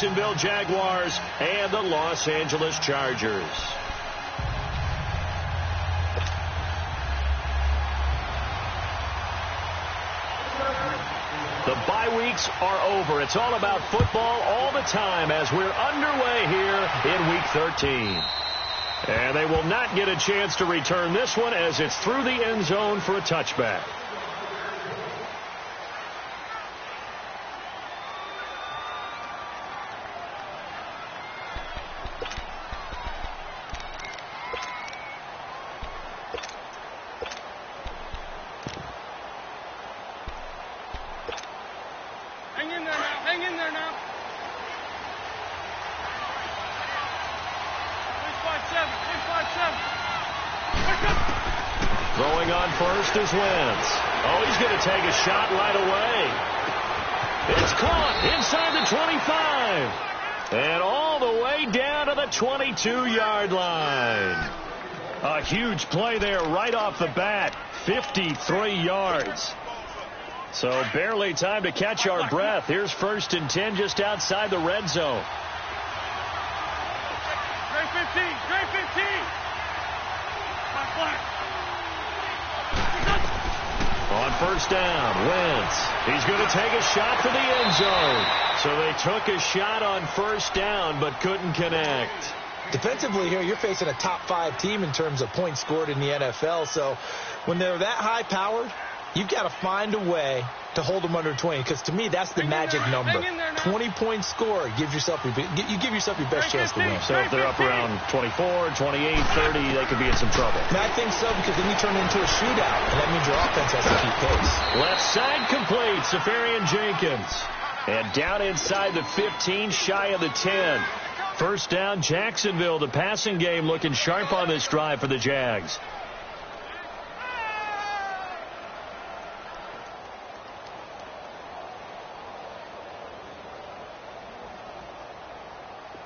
Jacksonville Jaguars and the Los Angeles Chargers. The bye weeks are over. It's all about football all the time as we're underway here in Week 13. And they will not get a chance to return this one as it's through the end zone for a touchback. Hang in there now. 3-5-7. Throwing on first is Wentz. Oh, he's going to take a shot right away. It's caught inside the 25. And all the way down to the 22-yard line. A huge play there right off the bat. 53 yards. So barely time to catch our breath. Here's 1st and 10 just outside the red zone. Trey 15. On first down, Wentz. He's going to take a shot for the end zone. So they took a shot on first down but couldn't connect. Defensively here, you're facing a top 5 team in terms of points scored in the NFL. So when they're that high-powered, you've got to find a way to hold them under 20, because to me that's the magic number. 20 points scored, you give yourself your best chance to win. So if they're up around 24, 28, 30, they could be in some trouble. And I think so, because then you turn it into a shootout, and that means your offense has to keep pace. Left side complete, Safarian Jenkins. And down inside the 15, shy of the 10. First down, Jacksonville. The passing game looking sharp on this drive for the Jags.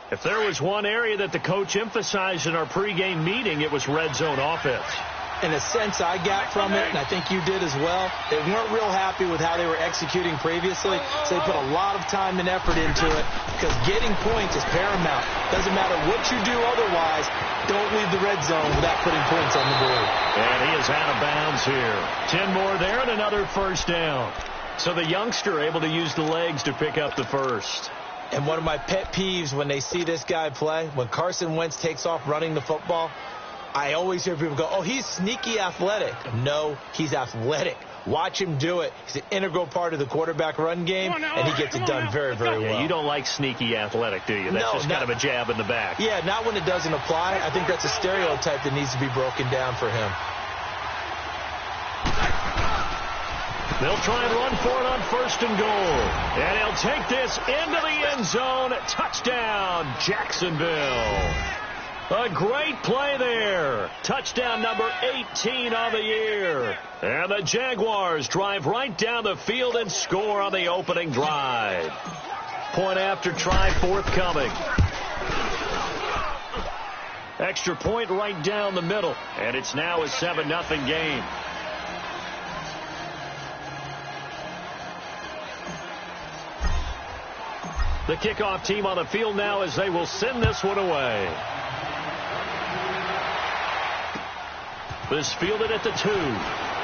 If there was one area that the coach emphasized in our pregame meeting, it was red zone offense. In a sense I got from it, and I think you did as well, they weren't real happy with how they were executing previously, so they put a lot of time and effort into it, because getting points is paramount. Doesn't matter what you do otherwise, don't leave the red zone without putting points on the board. And he is out of bounds here. 10 more there and another first down. So the youngster able to use the legs to pick up the first. And one of my pet peeves when they see this guy play, when Carson Wentz takes off running the football, I always hear people go, oh, he's sneaky athletic. No, he's athletic. Watch him do it. He's an integral part of the quarterback run game, and he gets it done very, very well. Yeah, you don't like sneaky athletic, do you? That's just kind of a jab in the back. Yeah, not when it doesn't apply. I think that's a stereotype that needs to be broken down for him. They'll try and run for it on first and goal. And he'll take this into the end zone. Touchdown, Jacksonville. A great play there. Touchdown number 18 on the year. And the Jaguars drive right down the field and score on the opening drive. Point after try forthcoming. Extra point right down the middle. And it's now a 7-0 game. The kickoff team on the field now as they will send this one away. This fielded at the 2.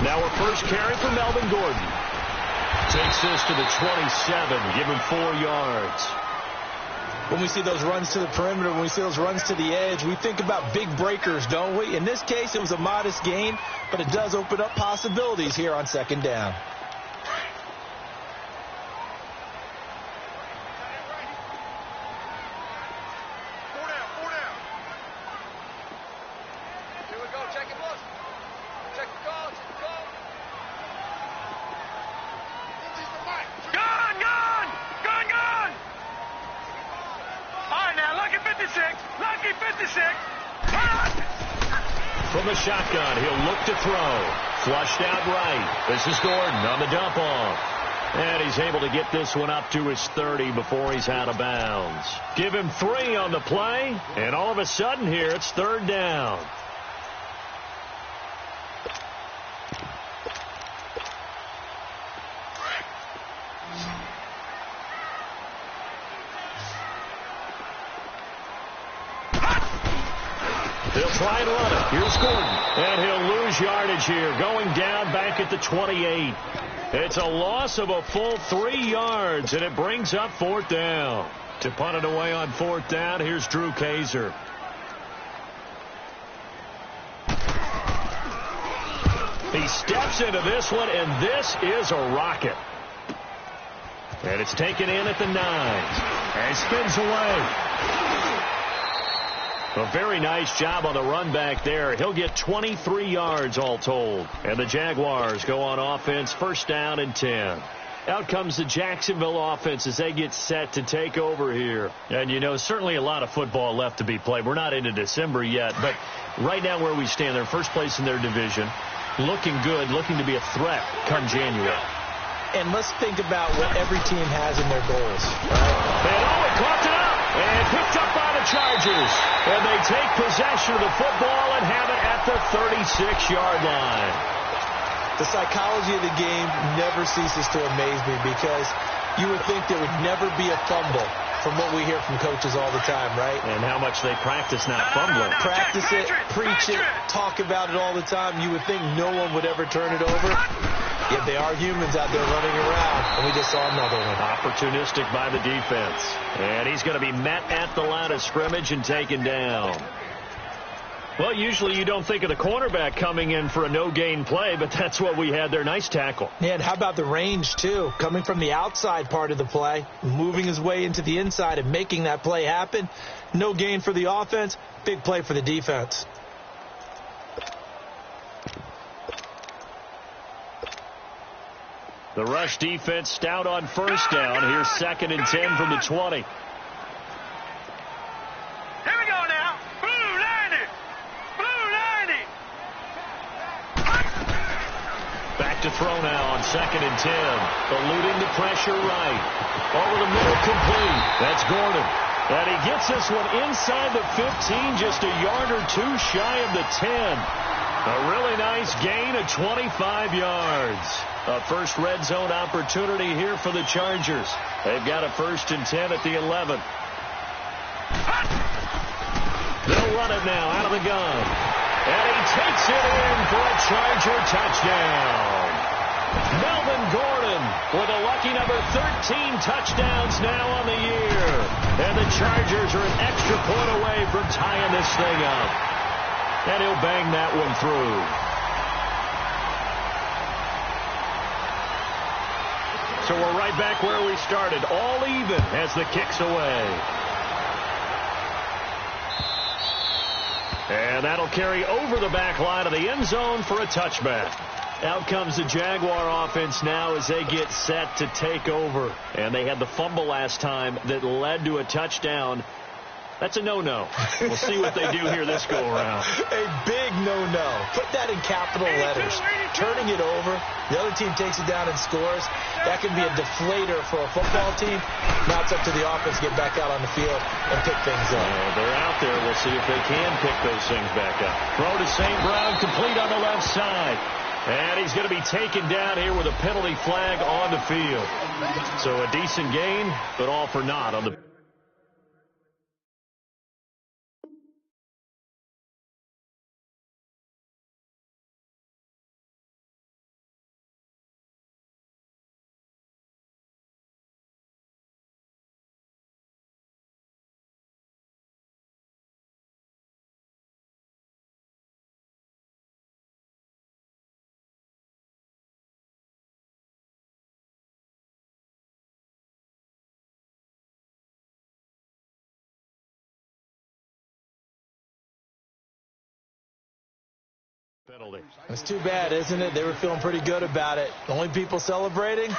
Now a first carry for Melvin Gordon. Takes this to the 27, give him 4 yards. When we see those runs to the perimeter, when we see those runs to the edge, we think about big breakers, don't we? In this case, it was a modest gain, but it does open up possibilities here on second down. From the shotgun, he'll look to throw. Flushed out right. This is Gordon on the dump off. And he's able to get this one up to his 30 before he's out of bounds. Give him 3 on the play, and all of a sudden here it's 3rd down. He'll try and run it. Here's Gordon. And he'll lose yardage here, going down back at the 28. It's a loss of a full 3 yards, and it brings up 4th down. To punt it away on 4th down, here's Drew Kaiser. He steps into this one, and this is a rocket. And it's taken in at the 9. And spins away. A very nice job on the run back there. He'll get 23 yards all told. And the Jaguars go on offense, 1st down and 10. Out comes the Jacksonville offense as they get set to take over here. And, you know, certainly a lot of football left to be played. We're not into December yet, but right now where we stand, they're first place in their division. Looking good, looking to be a threat come January. And let's think about what every team has in their goals. Right? And caught it up and picked up by the Chargers. And they take possession of the football and have it at the 36-yard line. The psychology of the game never ceases to amaze me because you would think there would never be a fumble from what we hear from coaches all the time, right? And how much they practice not fumbling. Practice it, preach it, talk about it all the time. You would think no one would ever turn it over. Yet they are humans out there running around, and we just saw another one. Opportunistic by the defense. And he's going to be met at the line of scrimmage and taken down. Well, usually you don't think of the cornerback coming in for a no-gain play, but that's what we had there. Nice tackle. Yeah, and how about the range, too? Coming from the outside part of the play, moving his way into the inside and making that play happen. No gain for the offense, big play for the defense. The rush defense stout on 1st down. Here's 2nd and 10 from the 20. Here we go now. Blue 90. Blue 90. Back to throw now on 2nd and 10. Eluding the pressure right. Over the middle, complete. That's Gordon. And he gets this one inside the 15, just a yard or 2 shy of the 10. A really nice gain of 25 yards. A first red zone opportunity here for the Chargers. They've got a 1st and 10 at the 11. They'll run it now out of the gun. And he takes it in for a Charger touchdown. Melvin Gordon with a lucky number 13 touchdowns now on the year. And the Chargers are an extra point away from tying this thing up. And he'll bang that one through. So we're right back where we started, all even as the kick's away. And that'll carry over the back line of the end zone for a touchback. Out comes the Jaguar offense now as they get set to take over. And they had the fumble last time that led to a touchdown. That's a no-no. We'll see what they do here this go-around. A big no-no. Put that in capital letters. Turning it over, the other team takes it down and scores. That can be a deflator for a football team. Now it's up to the offense to get back out on the field and pick things up. They're out there. We'll see if they can pick those things back up. Throw to St. Brown, complete on the left side. And he's going to be taken down here with a penalty flag on the field. So a decent gain, but all for naught on the penalty. It's too bad, isn't it? They were feeling pretty good about it. The only people celebrating,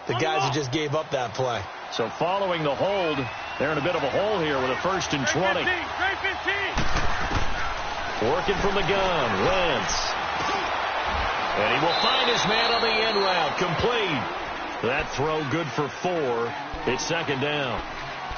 the guys who just gave up that play. So following the hold, they're in a bit of a hole here with a 1st and 20. Working from the gun, Wentz. And he will find his man on the end route, complete. That throw good for 4. It's second down.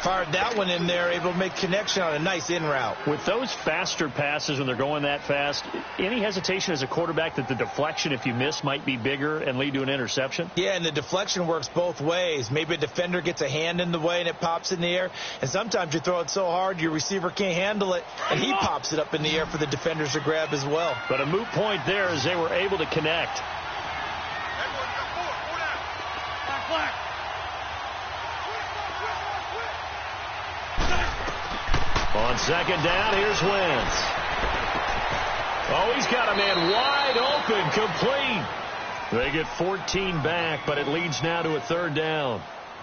Fired that one in there, able to make connection on a nice in route. With those faster passes when they're going that fast, any hesitation as a quarterback that the deflection, if you miss, might be bigger and lead to an interception? Yeah, and the deflection works both ways. Maybe a defender gets a hand in the way and it pops in the air, and sometimes you throw it so hard your receiver can't handle it, and he pops it up in the air for the defenders to grab as well. But a moot point there as they were able to connect. On second down, here's Wentz. Oh, he's got a man wide open, complete. They get 14 back, but it leads now to a third down.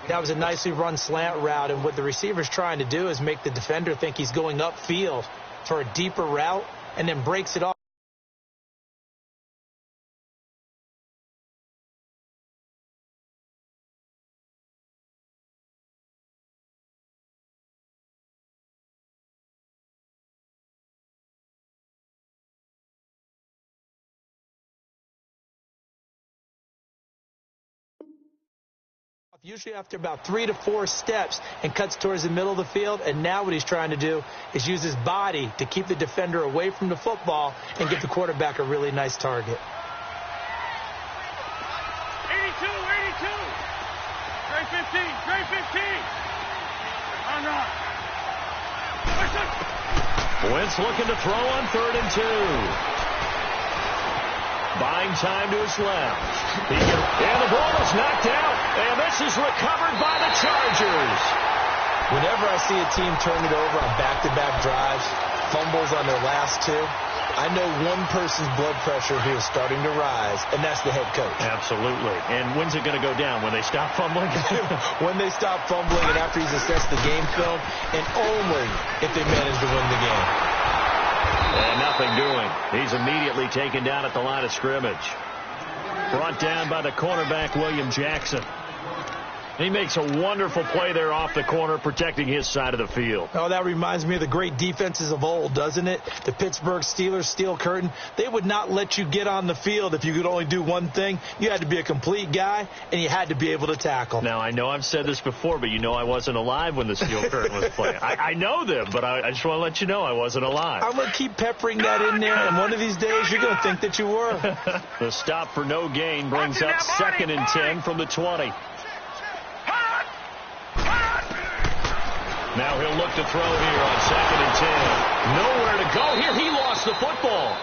That was a nicely run slant route, and what the receiver's trying to do is make the defender think he's going upfield for a deeper route and then breaks it off. Usually after about 3 to 4 steps and cuts towards the middle of the field, and now what he's trying to do is use his body to keep the defender away from the football and give the quarterback a really nice target. 82, 82. Trey 15, Trey 15. Oh, no. Wentz looking to throw on 3rd and 2. Buying time to his left. And the ball is knocked out. And this is recovered by the Chargers. Whenever I see a team turn it over on back-to-back drives, fumbles on their last 2, I know one person's blood pressure here is starting to rise, and that's the head coach. Absolutely. And when's it going to go down? When they stop fumbling? When they stop fumbling and after he's assessed the game film, and only if they manage to win the game. And nothing doing. He's immediately taken down at the line of scrimmage. Brought down by the cornerback, William Jackson. He makes a wonderful play there off the corner, protecting his side of the field. Oh, that reminds me of the great defenses of old, doesn't it? The Pittsburgh Steelers, Steel Curtain. They would not let you get on the field if you could only do one thing. You had to be a complete guy, and you had to be able to tackle. Now, I know I've said this before, but you know I wasn't alive when the Steel Curtain was playing. I know them, but I just want to let you know I wasn't alive. I'm going to keep peppering that in there, and one of these days you're going to think that you were. The stop for no gain brings up 2nd and 10 from the 20. Now he'll look to throw here on 2nd and 10. Nowhere to go here. He lost the football.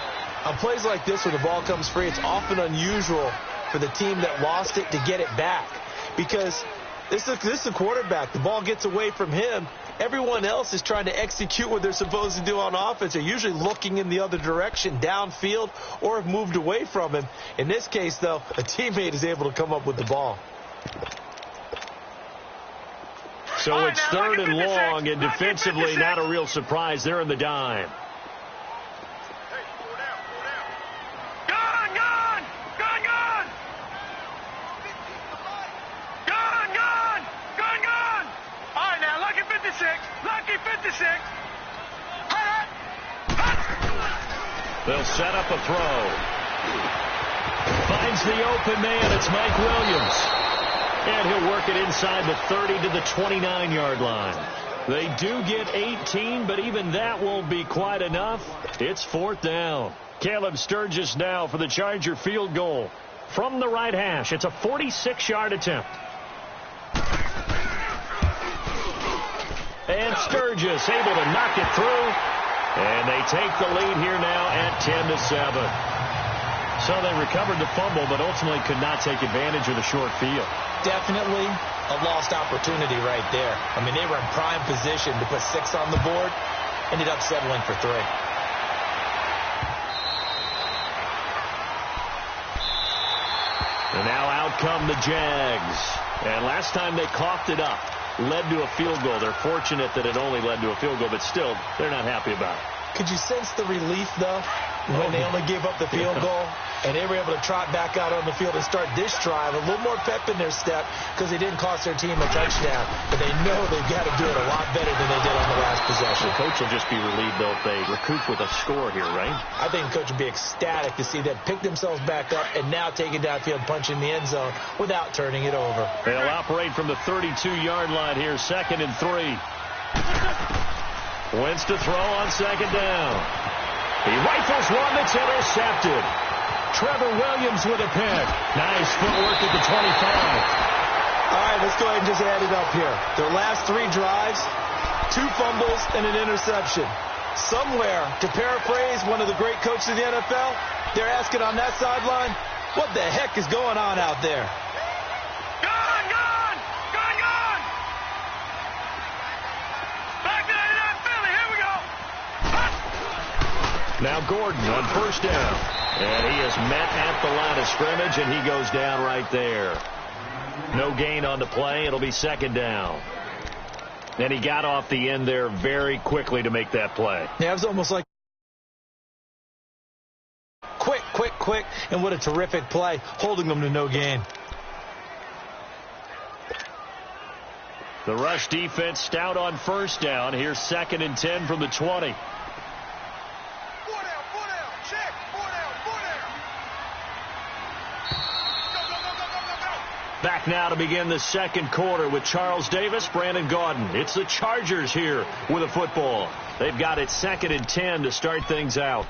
On plays like this where the ball comes free, it's often unusual for the team that lost it to get it back. Because this is a quarterback. The ball gets away from him. Everyone else is trying to execute what they're supposed to do on offense. They're usually looking in the other direction, downfield, or have moved away from him. In this case, though, a teammate is able to come up with the ball. So it's 3rd and long, and defensively not a real surprise. They're in the dime. Gone, gone, gone, gone. Gone, gone, gone, gone. All right, now, lucky 56, lucky 56. They'll set up a throw. Finds the open man. It's Mike Williams. And he'll work it inside the 30 to the 29-yard line. They do get 18, but even that won't be quite enough. It's 4th down. Caleb Sturgis now for the Charger field goal. From the right hash, it's a 46-yard attempt. And Sturgis able to knock it through. And they take the lead here now at 10-7. So they recovered the fumble, but ultimately could not take advantage of the short field. Definitely a lost opportunity right there. I mean, they were in prime position to put 6 on the board, ended up settling for 3. And now out come the Jags. And last time they coughed it up, led to a field goal. They're fortunate that it only led to a field goal, but still, they're not happy about it. Could you sense the relief, though? when they only gave up the field goal, and they were able to trot back out on the field and start this drive, a little more pep in their step because they didn't cost their team a touchdown. But they know they've got to do it a lot better than they did on the last possession. The coach will just be relieved, though, if they recoup with a score here, right? I think the coach would be ecstatic to see them pick themselves back up and now take it downfield, punch in the end zone without turning it over. They'll operate from the 32-yard line here, 2nd and 3. Wentz to throw on 2nd down. He rifles one that's intercepted. Trevor Williams with a pick. Nice footwork at the 25. All right, let's go ahead and just add it up here. Their last 3 drives, 2 fumbles and an interception. Somewhere, to paraphrase one of the great coaches of the NFL, they're asking on that sideline, what the heck is going on out there? Gone! Gone! Gone! Gone! Back to that Philly. Here we go. Now Gordon on 1st down. And he is met at the line of scrimmage, and he goes down right there. No gain on the play. It'll be 2nd down. And he got off the end there very quickly to make that play. Yeah, it was almost like quick, quick, quick, and what a terrific play, holding them to no gain. The rush defense stout on 1st down. Here's 2nd and 10 from the 20. Back now to begin the 2nd quarter with Charles Davis, Brandon Gaudin. It's the Chargers here with a football. They've got it 2nd and 10 to start things out.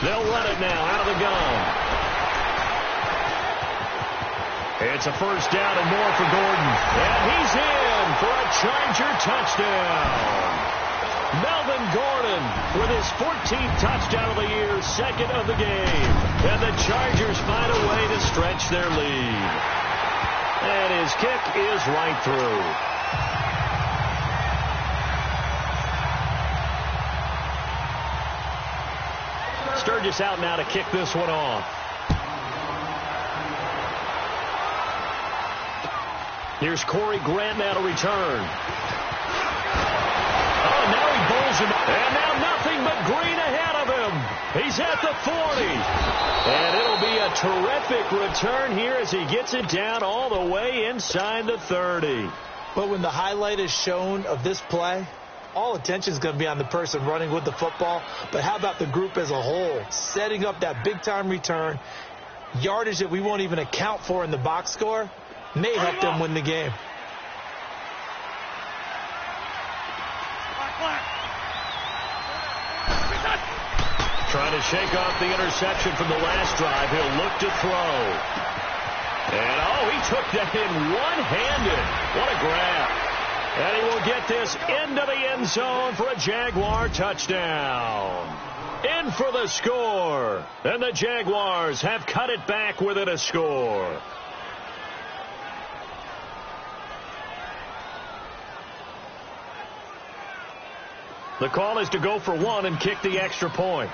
They'll run it now out of the gun. It's a 1st down and more for Gordon. And he's in for a Charger touchdown. Melvin Gordon with his 14th touchdown of the year, 2nd of the game. And the Chargers find a way to stretch their lead. And his kick is right through. Sturgis out now to kick this one off. Here's Corey Grant now to return. Oh, now he bowls him. And now nothing but green ahead of him. He's at the 40. And it'll be a terrific return here as he gets it down all the way inside the 30. But when the highlight is shown of this play, all attention is going to be on the person running with the football. But how about the group as a whole? Setting up that big-time return, yardage that we won't even account for in the box score, may help them win the game. Trying to shake off the interception from the last drive. He'll look to throw. And, oh, he took that in one-handed. What a grab. And he will get this into the end zone for a Jaguar touchdown. In for the score. And the Jaguars have cut it back within a score. The call is to go for 1 and kick the extra point.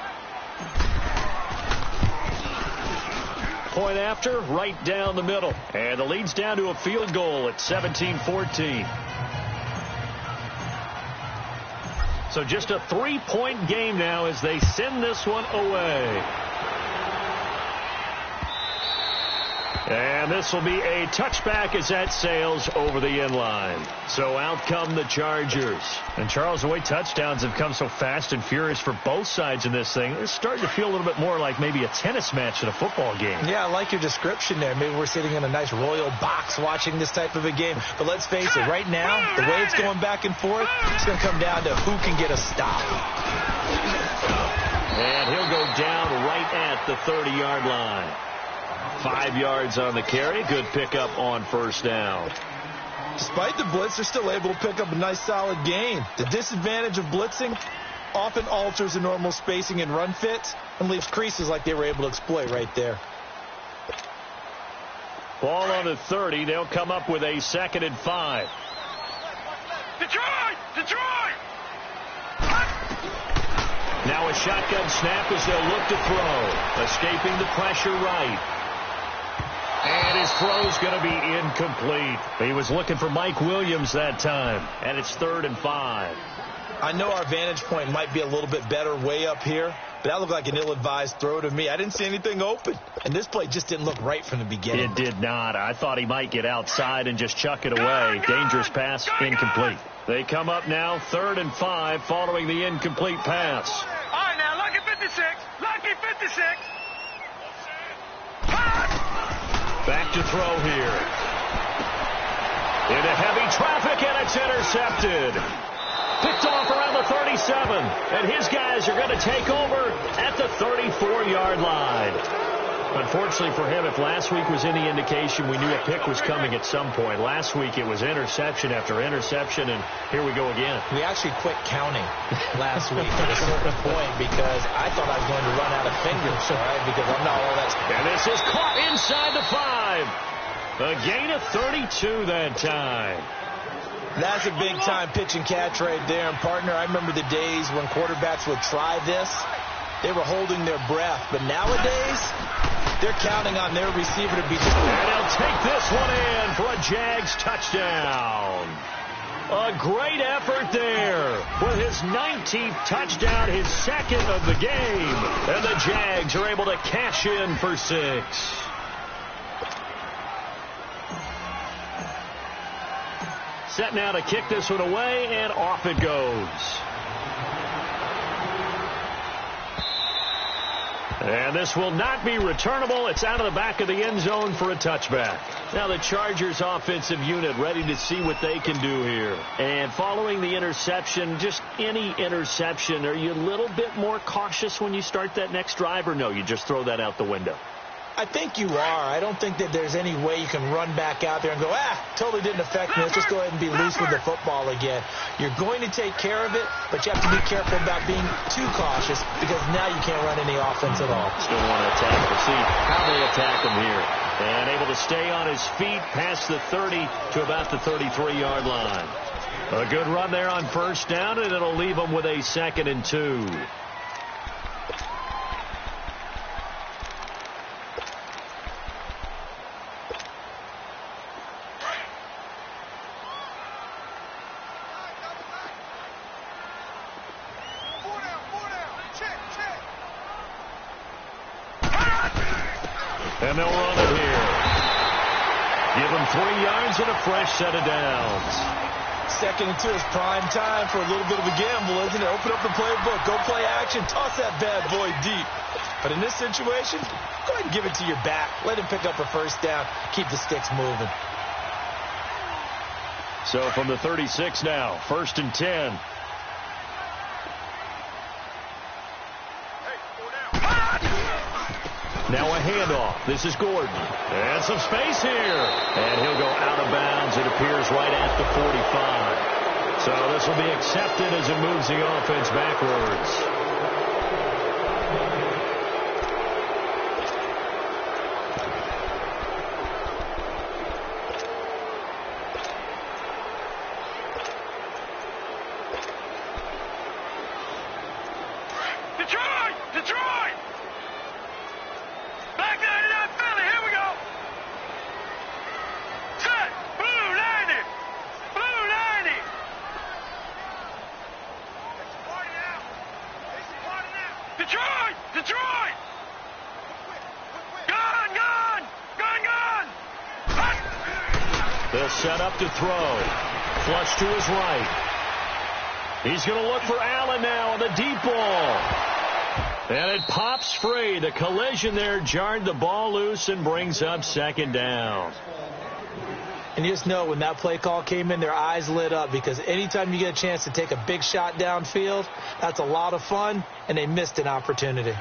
Point after, right down the middle. And the lead's down to a field goal at 17-14. So just a 3-point game now as they send this one away. And this will be a touchback as that sails over the end line. So out come the Chargers. And Charles, the way touchdowns have come so fast and furious for both sides in this thing, it's starting to feel a little bit more like maybe a tennis match at a football game. Yeah, I like your description there. Maybe we're sitting in a nice royal box watching this type of a game. But let's face it, right now, the way it's going back and forth, it's going to come down to who can get a stop. And he'll go down right at the 30-yard line. 5 yards on the carry. Good pickup on 1st down. Despite the blitz, they're still able to pick up a nice solid gain. The disadvantage of blitzing often alters the normal spacing and run fits and leaves creases like they were able to exploit right there. Ball on the 30. They'll come up with a 2nd and 5. Detroit! Detroit! Now a shotgun snap as they'll look to throw. Escaping the pressure right. And his throw's going to be incomplete. He was looking for Mike Williams that time. And it's 3rd and 5. I know our vantage point might be a little bit better way up here, but that looked like an ill-advised throw to me. I didn't see anything open. And this play just didn't look right from the beginning. It did not. I thought he might get outside and just chuck it away. Dangerous pass, incomplete. They come up now, 3rd and 5, following the incomplete pass. All right, now, lucky 56. Lucky 56. Back to throw here. Into heavy traffic, and it's intercepted. Picked off around the 37, and his guys are going to take over at the 34-yard line. Unfortunately for him, if last week was any indication, we knew a pick was coming at some point. Last week it was interception after interception, and here we go again. We actually quit counting last week at a certain point because I thought I was going to run out of fingers, all right, because I'm not all that. And this is caught inside the 5. A gain of 32 that time. That's a big-time pitch and catch right there. And, partner, I remember the days when quarterbacks would try this. They were holding their breath. But nowadays, they're counting on their receiver to be just... And he'll take this one in for a Jags touchdown. A great effort there for his 19th touchdown, his 2nd of the game. And the Jags are able to cash in for 6. Set now to kick this one away, and off it goes. And this will not be returnable. It's out of the back of the end zone for a touchback. Now the Chargers offensive unit ready to see what they can do here. And following the interception, just any interception, are you a little bit more cautious when you start that next drive, or no, you just throw that out the window? I think you are. I don't think that there's any way you can run back out there and go, totally didn't affect me. Let's just go ahead and be loose with the football again. You're going to take care of it, but you have to be careful about being too cautious because now you can't run any offense at all. Still want to attack. We'll see how they attack him here. And able to stay on his feet past the 30 to about the 33-yard line. A good run there on 1st down, and it'll leave him with a 2nd and 2. And they'll run it here. Give them 3 yards and a fresh set of downs. 2nd and 2 is prime time for a little bit of a gamble, isn't it? Open up the playbook. Go play action. Toss that bad boy deep. But in this situation, go ahead and give it to your back. Let him pick up a 1st down. Keep the sticks moving. So from the 36 now, 1st and 10. Now a handoff. This is Gordon. And some space here. And he'll go out of bounds. It appears right at the 45. So this will be accepted as it moves the offense backwards. They'll set up to throw. Flush to his right. He's going to look for Allen now on the deep ball. And it pops free. The collision there jarred the ball loose and brings up 2nd down. And you just know when that play call came in, their eyes lit up because anytime you get a chance to take a big shot downfield, that's a lot of fun, and they missed an opportunity.